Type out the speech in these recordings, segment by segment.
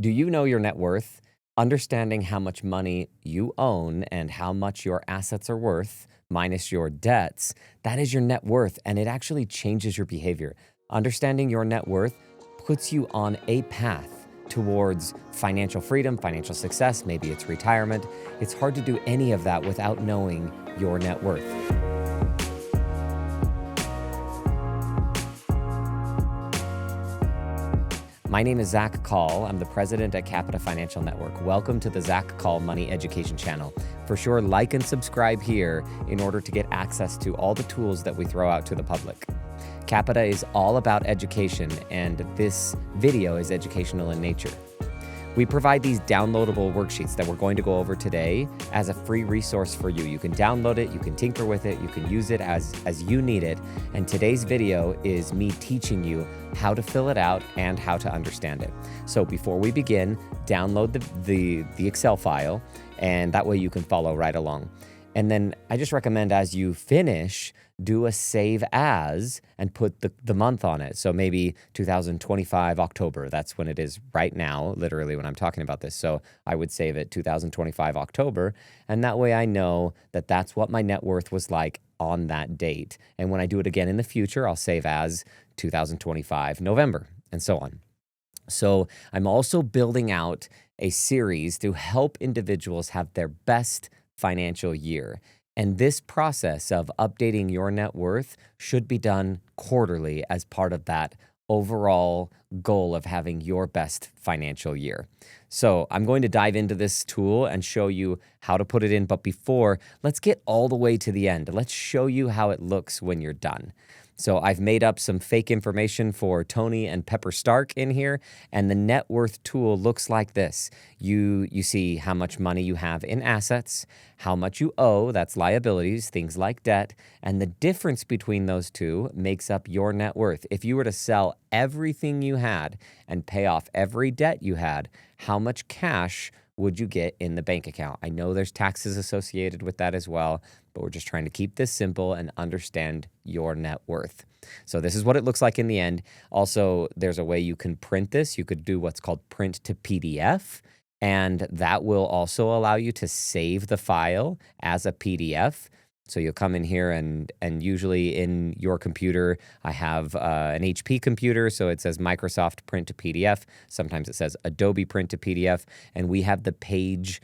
Do you know your net worth? Understanding how much money you own and how much your assets are worth, minus your debts, that is your net worth, and it actually changes your behavior. Understanding your net worth puts you on a path towards financial freedom, financial success, maybe it's retirement. It's hard to do any of that without knowing your net worth. My name is Zacc Call. I'm the president at Capita Financial Network. Welcome to the Zacc Call Money Education Channel. For sure, like and subscribe here in order to get access to all the tools that we throw out to the public. Capita is all about education, and this video is educational in nature. We provide these downloadable worksheets that we're going to go over today as a free resource for you. You can download it, you can tinker with it, you can use it as you need it. And today's video is me teaching you how to fill it out and how to understand it. So before we begin, download the Excel file, and that way you can follow right along. And then I just recommend as you finish, do a save as and put the month on it. So maybe 2025 October, that's when it is right now, literally when I'm talking about this. So I would save it 2025 October, and that way I know that that's what my net worth was like on that date. And when I do it again in the future, I'll save as 2025 November, and so on. So I'm also building out a series to help individuals have their best financial year. And this process of updating your net worth should be done quarterly as part of that overall goal of having your best financial year. So I'm going to dive into this tool and show you how to put it in. But before, let's get all the way to the end. Let's show you how it looks when you're done. So I've made up some fake information for Tony and Pepper Stark in here, and the net worth tool looks like this. You see how much money you have in assets, how much you owe, that's liabilities, things like debt, and the difference between those two makes up your net worth. If you were to sell everything you had and pay off every debt you had, how much cash would you get in the bank account? I know there's taxes associated with that as well, but we're just trying to keep this simple and understand your net worth. So this is what it looks like in the end. Also, there's a way you can print this. You could do what's called print to PDF, and that will also allow you to save the file as a PDF. So you'll come in here and usually in your computer, I have an HP computer, so it says Microsoft Print to PDF. Sometimes it says Adobe Print to PDF, and we have the page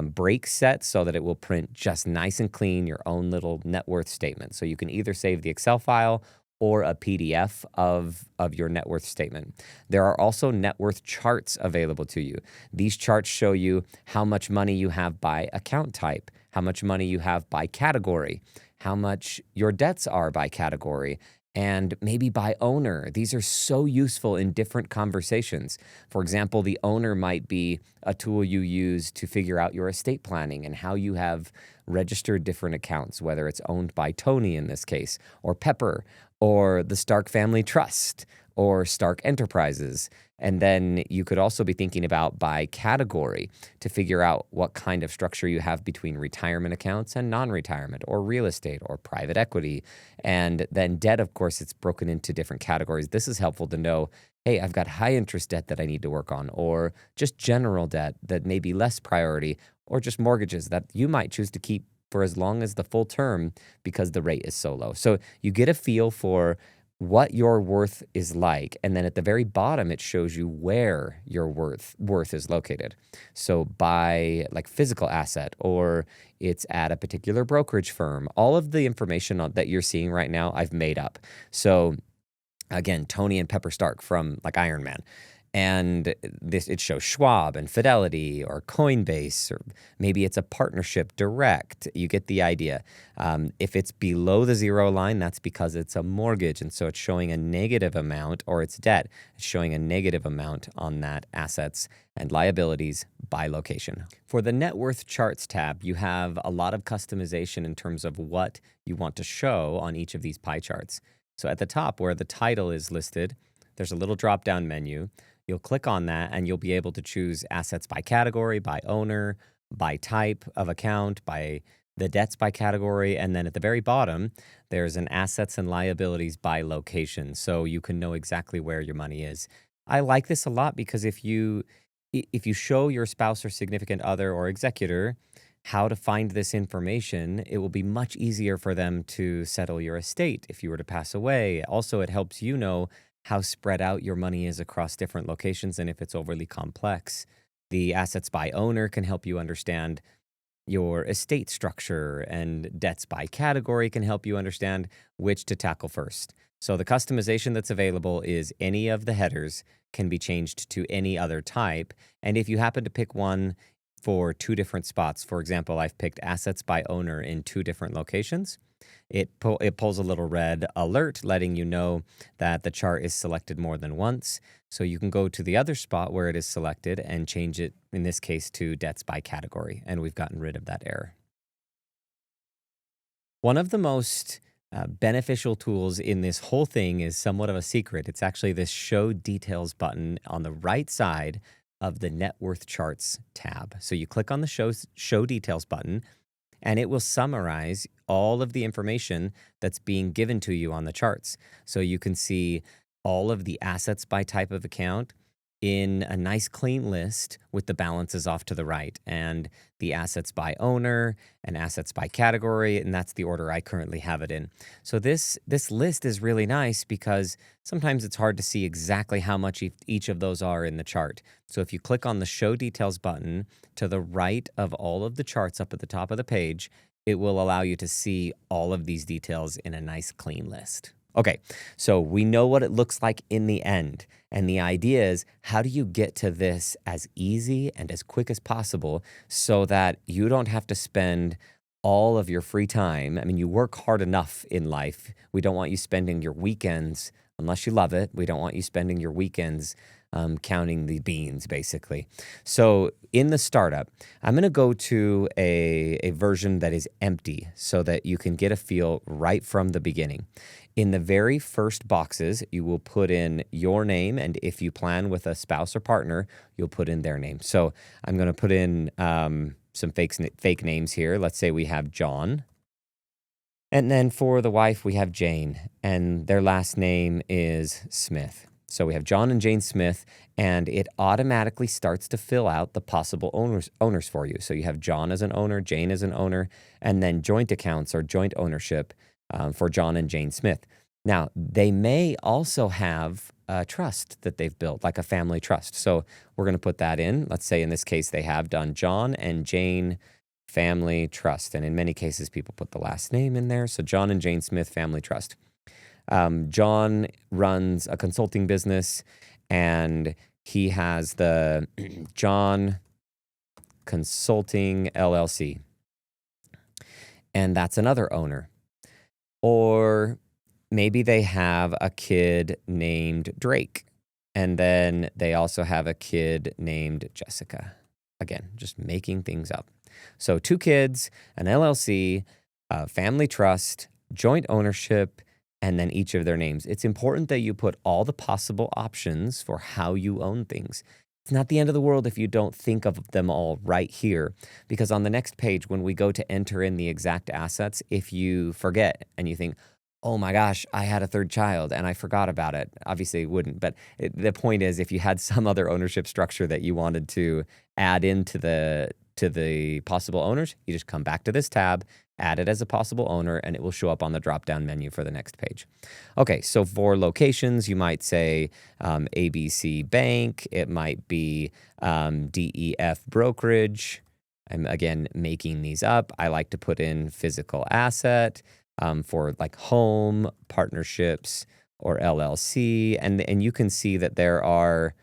break set so that it will print just nice and clean your own little net worth statement. So you can either save the Excel file or a PDF of your net worth statement. There are also net worth charts available to you. These charts show you how much money you have by account type, how much money you have by category, how much your debts are by category, and maybe by owner. These are so useful in different conversations. For example, the owner might be a tool you use to figure out your estate planning and how you have registered different accounts, whether it's owned by Tony in this case, or Pepper, or the Stark Family Trust, or Stark Enterprises. And then you could also be thinking about by category to figure out what kind of structure you have between retirement accounts and non-retirement, or real estate, or private equity. And then debt, of course, it's broken into different categories. This is helpful to know, hey, I've got high interest debt that I need to work on, or just general debt that may be less priority, or just mortgages that you might choose to keep for as long as the full term because the rate is so low. So you get a feel for what your worth is like, and then at the very bottom, it shows you where your worth is located. So by like physical asset, or it's at a particular brokerage firm. All of the information that you're seeing right now, I've made up. So again, Tony and Pepper Stark from like Iron Man. And it shows Schwab and Fidelity or Coinbase, or maybe it's a partnership direct. You get the idea. If it's below the zero line, that's because it's a mortgage. And so it's showing a negative amount, or it's debt. It's showing a negative amount on that assets and liabilities by location. For the net worth charts tab, you have a lot of customization in terms of what you want to show on each of these pie charts. So at the top where the title is listed, there's a little drop-down menu. You'll click on that and you'll be able to choose assets by category, by owner, by type of account, by the debts by category. And then at the very bottom, there's an assets and liabilities by location. So you can know exactly where your money is. I like this a lot because if you If you show your spouse or significant other or executor how to find this information, it will be much easier for them to settle your estate if you were to pass away. Also, it helps you know how spread out your money is across different locations and if it's overly complex. The assets by owner can help you understand your estate structure, and debts by category can help you understand which to tackle first. So the customization that's available is any of the headers can be changed to any other type. And if you happen to pick one for two different spots, for example, I've picked assets by owner in two different locations, it pulls a little red alert letting you know that the chart is selected more than once. So you can go to the other spot where it is selected and change it, in this case, to debts by category. And we've gotten rid of that error. One of the most beneficial tools in this whole thing is somewhat of a secret. It's actually this Show Details button on the right side of the Net Worth Charts tab. So you click on the Show Details button, and it will summarize all of the information that's being given to you on the charts. So you can see all of the assets by type of account in a nice clean list with the balances off to the right, and the assets by owner and assets by category, and that's the order I currently have it in. So this list is really nice because sometimes it's hard to see exactly how much each of those are in the chart. So if you click on the Show Details button to the right of all of the charts up at the top of the page, it will allow you to see all of these details in a nice clean list. Okay, so we know what it looks like in the end. And the idea is, how do you get to this as easy and as quick as possible so that you don't have to spend all of your free time? I mean, you work hard enough in life. We don't want you spending your weekends, unless you love it, we don't want you spending your weekends counting the beans, basically. So in the startup, I'm going to go to a version that is empty so that you can get a feel right from the beginning. In the very first boxes, you will put in your name, and if you plan with a spouse or partner, you'll put in their name. So I'm going to put in some fake names here. Let's say we have John. And then for the wife, we have Jane, and their last name is Smith. So we have John and Jane Smith, and it automatically starts to fill out the possible owners for you. So you have John as an owner, Jane as an owner, and then joint accounts or joint ownership for John and Jane Smith. Now, they may also have a trust that they've built, like a family trust. So we're going to put that in. Let's say in this case, they have done John and Jane Family Trust. And in many cases, people put the last name in there. So John and Jane Smith Family Trust. John runs a consulting business, and he has the John Consulting LLC. And that's another owner. Or maybe they have a kid named Drake, and then they also have a kid named Jessica. Again, just making things up. So 2 kids, an LLC, a family trust, joint ownership, and then each of their names. It's important that you put all the possible options for how you own things. It's not the end of the world if you don't think of them all right here, because on the next page, when we go to enter in the exact assets, if you forget and you think, oh my gosh, I had a third child and I forgot about it. Obviously, it wouldn't. But the point is, if you had some other ownership structure that you wanted to add into the possible owners, you just come back to this tab, add it as a possible owner, and it will show up on the drop-down menu for the next page. Okay, so for locations, you might say ABC Bank. It might be DEF Brokerage. I'm, again, making these up. I like to put in physical asset for like home, partnerships, or LLC. And you can see that there are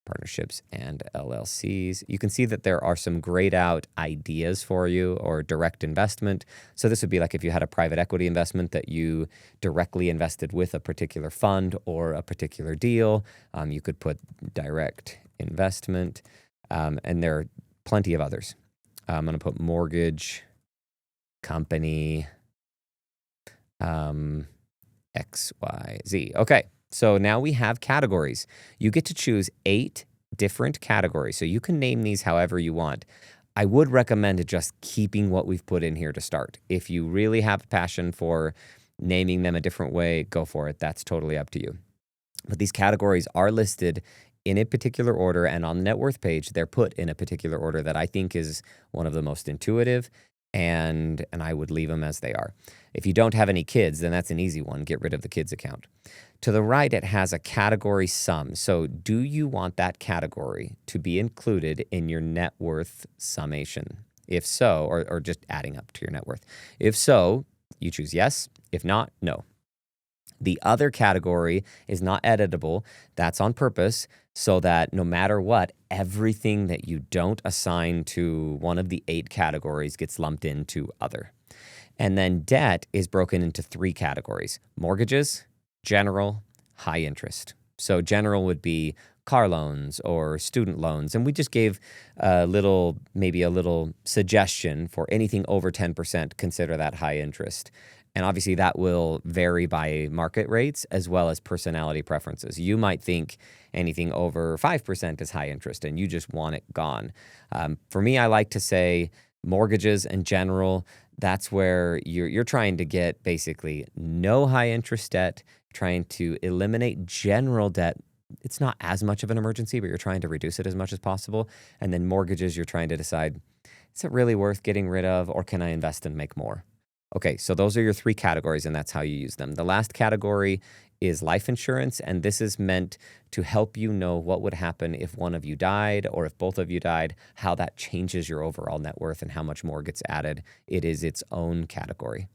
partnerships and LLCs. You can see that there are some grayed out ideas for you, or direct investment. So this would be like if you had a private equity investment that you directly invested with a particular fund or a particular deal. You could put direct investment, and there are plenty of others. I'm going to put mortgage, company, XYZ. Okay. So now we have categories. You get to choose 8 different categories. So you can name these however you want. I would recommend just keeping what we've put in here to start. If you really have a passion for naming them a different way, go for it. That's totally up to you. But these categories are listed in a particular order, and on the net worth page, they're put in a particular order that I think is one of the most intuitive, and I would leave them as they are. If you don't have any kids, then that's an easy one. Get rid of the kids account. To the right, it has a category sum. So do you want that category to be included in your net worth summation? If so, or just adding up to your net worth. If so, you choose yes. If not, no. The other category is not editable. That's on purpose so that no matter what, everything that you don't assign to one of the 8 categories gets lumped into other. And then debt is broken into 3 categories: mortgages, general, high interest. So general would be car loans or student loans. And we just gave maybe a little suggestion for anything over 10%, consider that high interest. And obviously that will vary by market rates as well as personality preferences. You might think anything over 5% is high interest and you just want it gone. For me, I like to say mortgages and general, that's where you're trying to get basically no high interest debt, trying to eliminate general debt. It's not as much of an emergency, but you're trying to reduce it as much as possible. And then mortgages, you're trying to decide, is it really worth getting rid of, or can I invest and make more? Okay, so those are your 3 categories, and that's how you use them. The last category is life insurance, and this is meant to help you know what would happen if one of you died or if both of you died, how that changes your overall net worth and how much more gets added. It is its own category.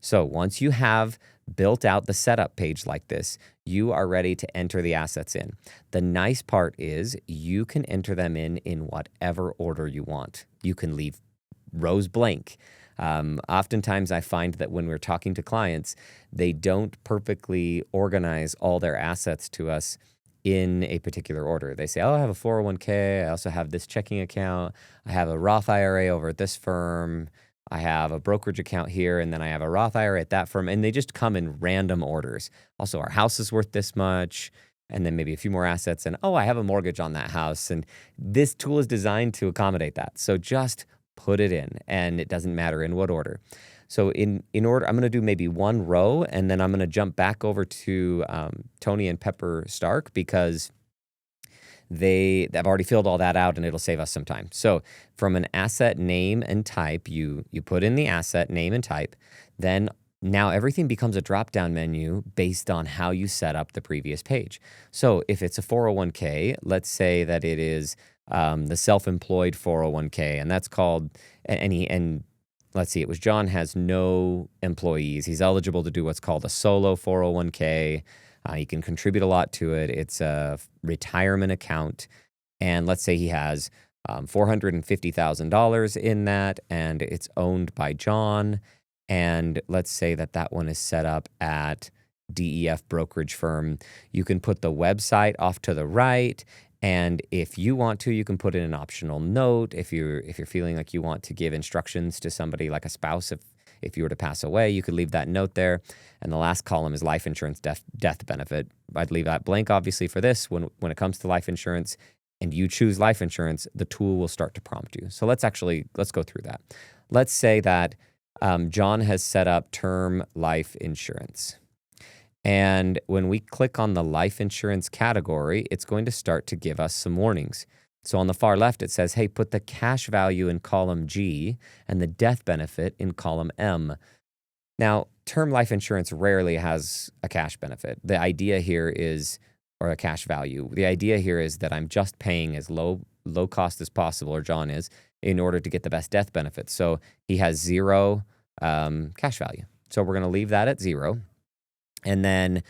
So once you have built out the setup page like this, you are ready to enter the assets in. The nice part is you can enter them in whatever order you want. You can leave rows blank. Oftentimes I find that when we're talking to clients, they don't perfectly organize all their assets to us in a particular order. They say, oh, I have a 401k. I also have this checking account. I have a Roth IRA over at this firm. I have a brokerage account here, and then I have a Roth IRA at that firm. And they just come in random orders. Also, our house is worth this much, and then maybe a few more assets. And, oh, I have a mortgage on that house. And this tool is designed to accommodate that. So just put it in, and it doesn't matter in what order. So in order, I'm going to do maybe one row, and then I'm going to jump back over to Tony and Pepper Stark because they've already filled all that out, and it'll save us some time. So from an asset name and type, you put in the asset name and type. Then now everything becomes a drop-down menu based on how you set up the previous page. So if it's a 401k, let's say that it is the self-employed 401k, and that's called, and let's see, it was John has no employees. He's eligible to do what's called a solo 401k. He can contribute a lot to it. It's a retirement account, and let's say he has $450,000 in that, and it's owned by John, and let's say that one is set up at DEF brokerage firm. You can put the website off to the right. And if you want to, you can put in an optional note. If you're feeling like you want to give instructions to somebody like a spouse, if you were to pass away, you could leave that note there. And the last column is life insurance death benefit. I'd leave that blank, obviously, for this. When it comes to life insurance and you choose life insurance, the tool will start to prompt you. So let's go through that. Let's say that John has set up term life insurance. And when we click on the life insurance category, it's going to start to give us some warnings. So on the far left, it says, hey, put the cash value in column G and the death benefit in column M. Now, term life insurance rarely has a cash benefit. The idea here is, or a cash value. The idea here is that I'm just paying as low cost as possible, or John is, in order to get the best death benefit. So he has 0 cash value. So we're going to leave that at 0. And then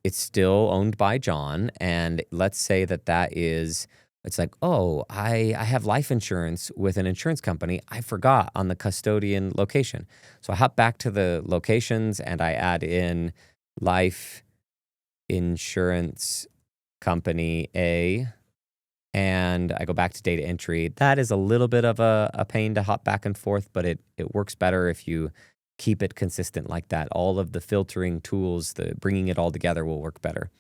it's still owned by John. And let's say it's like, oh, I have life insurance with an insurance company. I forgot on the custodian location. So I hop back to the locations and I add in life insurance company A. And I go back to data entry. That is a little bit of a pain to hop back and forth, but it works better if you keep it consistent like that. All of the filtering tools, the bringing it all together will work better.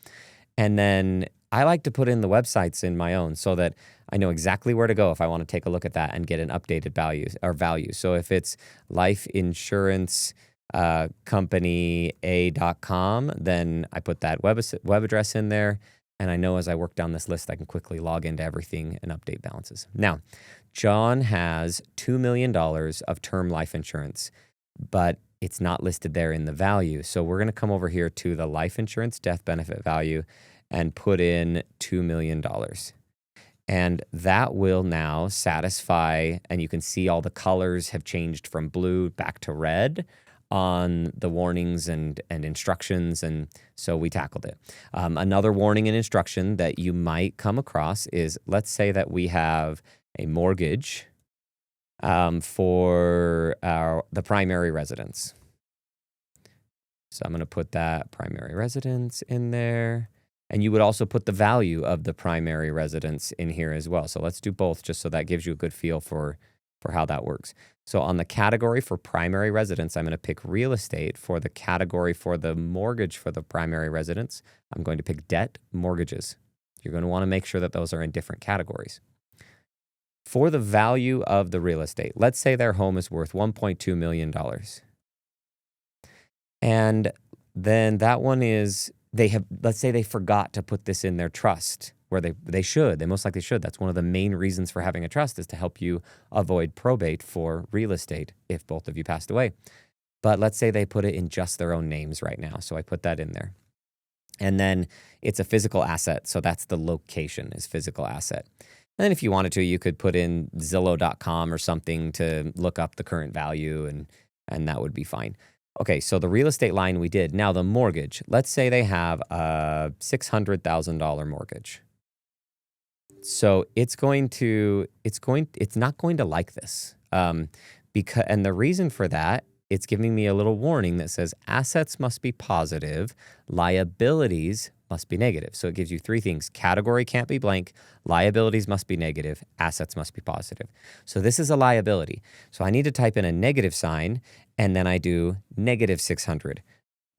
And then I like to put in the websites in my own so that I know exactly where to go if I want to take a look at that and get an updated value. So if it's life insurance company A.com, then I put that web address in there. And I know as I work down this list, I can quickly log into everything and update balances. Now, John has $2 million of term life insurance, but it's not listed there in the value. So we're going to come over here to the life insurance death benefit value and put in $2 million. And that will now satisfy, and you can see all the colors have changed from blue back to red on the warnings and instructions, and so we tackled it. Another warning and instruction that you might come across is, let's say that we have a mortgage for the primary residence. So I'm going to put that primary residence in there. And you would also put the value of the primary residence in here as well. So let's do both just so that gives you a good feel for how that works. So on the category for primary residence, I'm going to pick real estate. For the category for the mortgage for the primary residence, I'm going to pick debt mortgages. You're going to want to make sure that those are in different categories. For the value of the real estate, let's say their home is worth $1.2 million. And then that one is, let's say they forgot to put this in their trust, where they most likely should. That's one of the main reasons for having a trust, is to help you avoid probate for real estate if both of you passed away. But let's say they put it in just their own names right now. So I put that in there. And then it's a physical asset. So that's the location, is physical asset. And then if you wanted to, you could put in Zillow.com or something to look up the current value, and that would be fine. Okay, so the real estate line we did. Now the mortgage. Let's say they have a $600,000 mortgage. So it's not going to like this. And the reason for that, it's giving me a little warning that says assets must be positive, liabilities must be negative. So it gives you three things. Category can't be blank, liabilities must be negative, assets must be positive. So this is a liability. So I need to type in a negative sign, and then I do -600.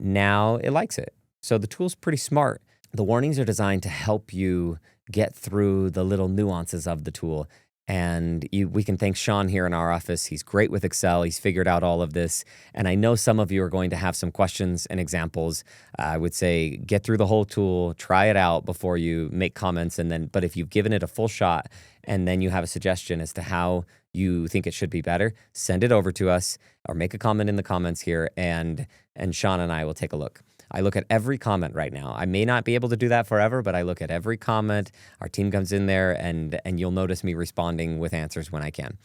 Now it likes it. So the tool's pretty smart. The warnings are designed to help you get through the little nuances of the tool. And we can thank Sean here in our office. He's great with Excel. He's figured out all of this. And I know some of you are going to have some questions and examples. I would say get through the whole tool, try it out before you make comments. But if you've given it a full shot and then you have a suggestion as to how you think it should be better, send it over to us or make a comment in the comments here, and Sean and I will take a look. I look at every comment right now. I may not be able to do that forever, but I look at every comment. Our team comes in there, and you'll notice me responding with answers when I can.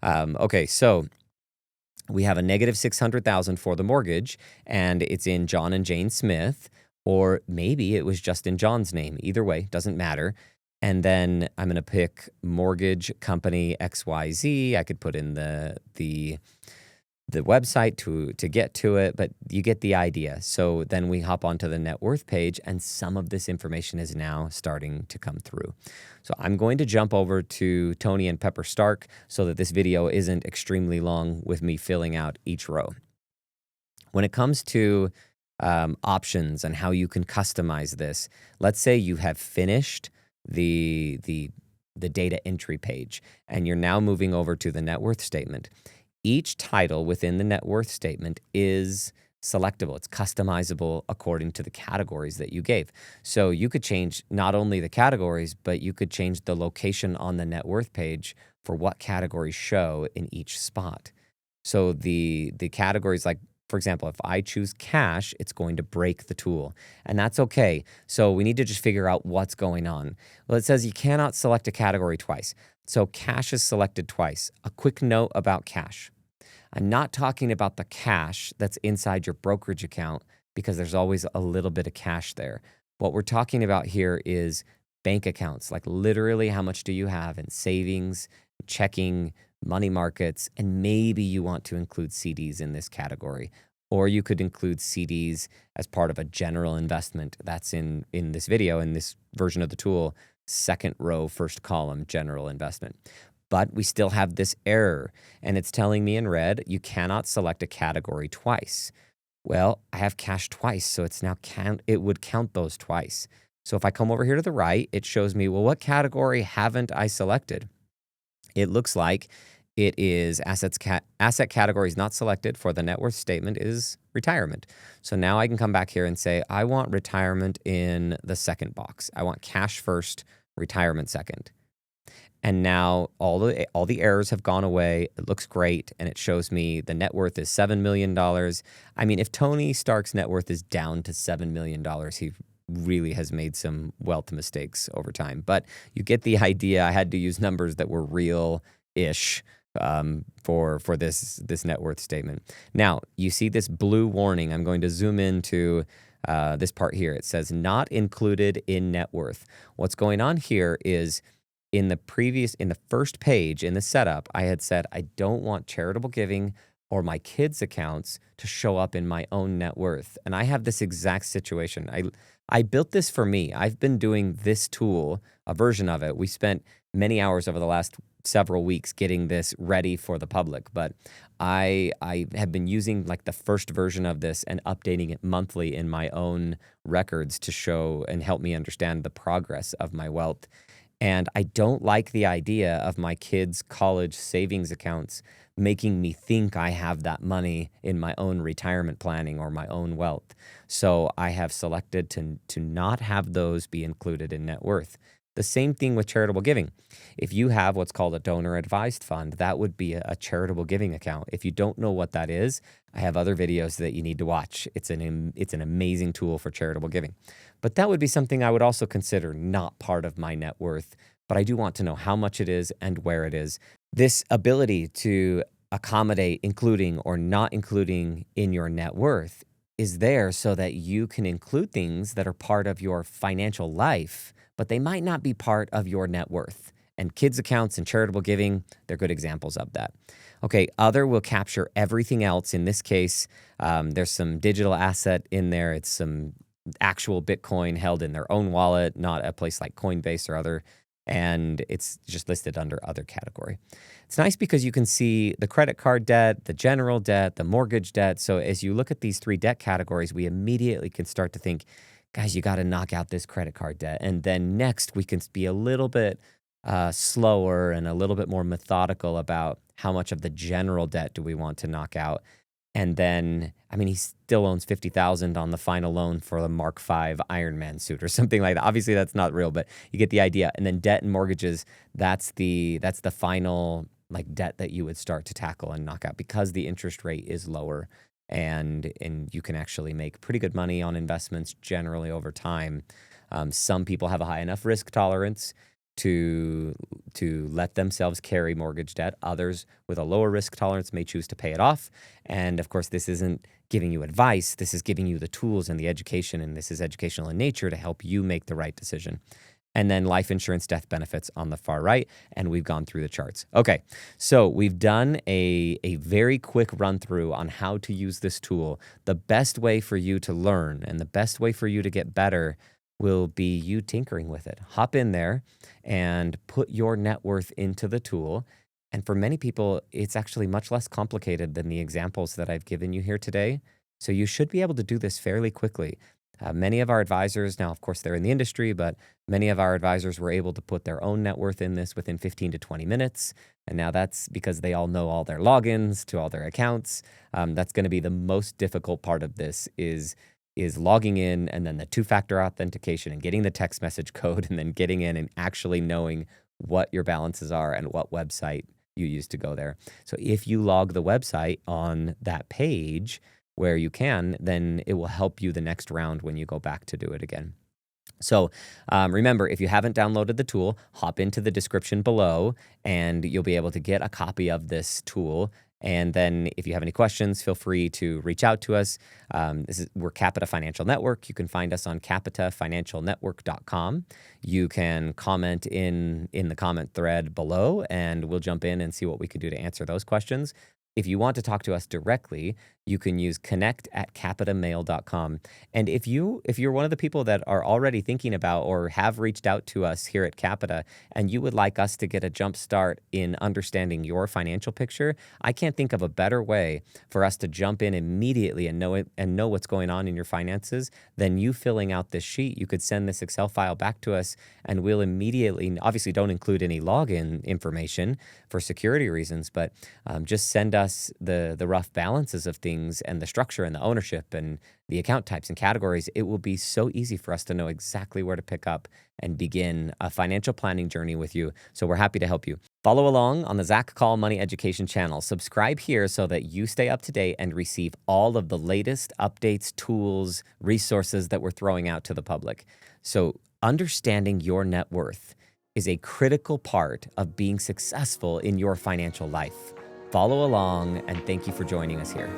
Okay, so we have a -600,000 for the mortgage, and it's in John and Jane Smith, or maybe it was just in John's name. Either way, doesn't matter. And then I'm going to pick mortgage company XYZ. I could put in the website to get to it, but you get the idea. So then we hop onto the net worth page, and some of this information is now starting to come through. So I'm going to jump over to Tony and Pepper Stark so that this video isn't extremely long with me filling out each row. When it comes to options and how you can customize this, let's say you have finished the data entry page and you're now moving over to the net worth statement. Each title within the net worth statement is selectable. It's customizable according to the categories that you gave. So you could change not only the categories, but you could change the location on the net worth page for what categories show in each spot. So the categories, like, for example, if I choose cash, it's going to break the tool, and that's okay. So we need to just figure out what's going on. Well, it says you cannot select a category twice. So cash is selected twice. A quick note about cash. I'm not talking about the cash that's inside your brokerage account, because there's always a little bit of cash there. What we're talking about here is bank accounts, like literally how much do you have in savings, checking, money markets, and maybe you want to include CDs in this category. Or you could include CDs as part of a general investment. That's in this video, in this version of the tool, second row, first column, general investment. But we still have this error, and it's telling me in red, you cannot select a category twice. Well, I have cash twice, so it would count those twice. So if I come over here to the right, it shows me, well, what category haven't I selected? It looks like It is asset categories not selected for the net worth statement is retirement. So now I can come back here and say, I want retirement in the second box. I want cash first, retirement second. And now all the errors have gone away. It looks great, and it shows me the net worth is $7 million. I mean, if Tony Stark's net worth is down to $7 million, he really has made some wealth mistakes over time. But you get the idea. I had to use numbers that were real-ish for this net worth statement. Now, you see this blue warning. I'm going to zoom into this part here. It says not included in net worth. What's going on here is in the first page in the setup, I had said I don't want charitable giving or my kids' accounts to show up in my own net worth. And I have this exact situation. I built this for me. I've been doing this tool, a version of it. We spent many hours over the last several weeks getting this ready for the public, but I have been using like the first version of this and updating it monthly in my own records to show and help me understand the progress of my wealth. And I don't like the idea of my kids' college savings accounts making me think I have that money in my own retirement planning or my own wealth. So I have selected to not have those be included in net worth. The same thing with charitable giving. If you have what's called a donor advised fund, that would be a charitable giving account. If you don't know what that is, I have other videos that you need to watch. It's an amazing tool for charitable giving. But that would be something I would also consider not part of my net worth, but I do want to know how much it is and where it is. This ability to accommodate including or not including in your net worth is there so that you can include things that are part of your financial life, but they might not be part of your net worth. And kids' accounts and charitable giving, they're good examples of that. Okay, other will capture everything else. In this case, there's some digital asset in there. It's some actual Bitcoin held in their own wallet, not a place like Coinbase or other, and it's just listed under other category. It's nice because you can see the credit card debt, the general debt, the mortgage debt. So as you look at these three debt categories, we immediately can start to think, guys, you got to knock out this credit card debt. And then next we can be a little bit slower and a little bit more methodical about how much of the general debt do we want to knock out. And then, I mean, he still owns $50,000 on the final loan for the Mark V Ironman suit or something like that. Obviously, that's not real, but you get the idea. And then debt and mortgages, that's the final like debt that you would start to tackle and knock out because the interest rate is lower and you can actually make pretty good money on investments generally over time. Some people have a high enough risk tolerance to let themselves carry mortgage debt. Others with a lower risk tolerance may choose to pay it off. And of course, this isn't giving you advice. This is giving you the tools and the education, and this is educational in nature to help you make the right decision. And then life insurance death benefits on the far right, and we've gone through the charts. Okay, so we've done a very quick run through on how to use this tool. The best way for you to learn and the best way for you to get better will be you tinkering with it. Hop in there and put your net worth into the tool. And for many people, it's actually much less complicated than the examples that I've given you here today. So you should be able to do this fairly quickly. Many of our advisors, now of course they're in the industry, but many of our advisors were able to put their own net worth in this within 15 to 20 minutes. And now that's because they all know all their logins to all their accounts. That's going to be the most difficult part of this is logging in and then the two-factor authentication and getting the text message code and then getting in and actually knowing what your balances are and what website you use to go there. So if you log the website on that page where you can, then it will help you the next round when you go back to do it again. So remember, if you haven't downloaded the tool, hop into the description below and you'll be able to get a copy of this tool. And then if you have any questions, feel free to reach out to us. We're Capita Financial Network. You can find us on capitafinancialnetwork.com. You can comment in the comment thread below, and we'll jump in and see what we can do to answer those questions. If you want to talk to us directly, you can use connect@capitamail.com. And if you're one of the people that are already thinking about or have reached out to us here at Capita and you would like us to get a jump start in understanding your financial picture, I can't think of a better way for us to jump in immediately and know what's going on in your finances than you filling out this sheet. You could send this Excel file back to us and we'll immediately, obviously don't include any login information for security reasons, but just send us the rough balances of things and the structure and the ownership and the account types and categories. It will be so easy for us to know exactly where to pick up and begin a financial planning journey with you. So we're happy to help you. Follow along on the Zacc Call Money Education channel. Subscribe here so that you stay up to date and receive all of the latest updates, tools, resources that we're throwing out to the public. So understanding your net worth is a critical part of being successful in your financial life. Follow along, and thank you for joining us here.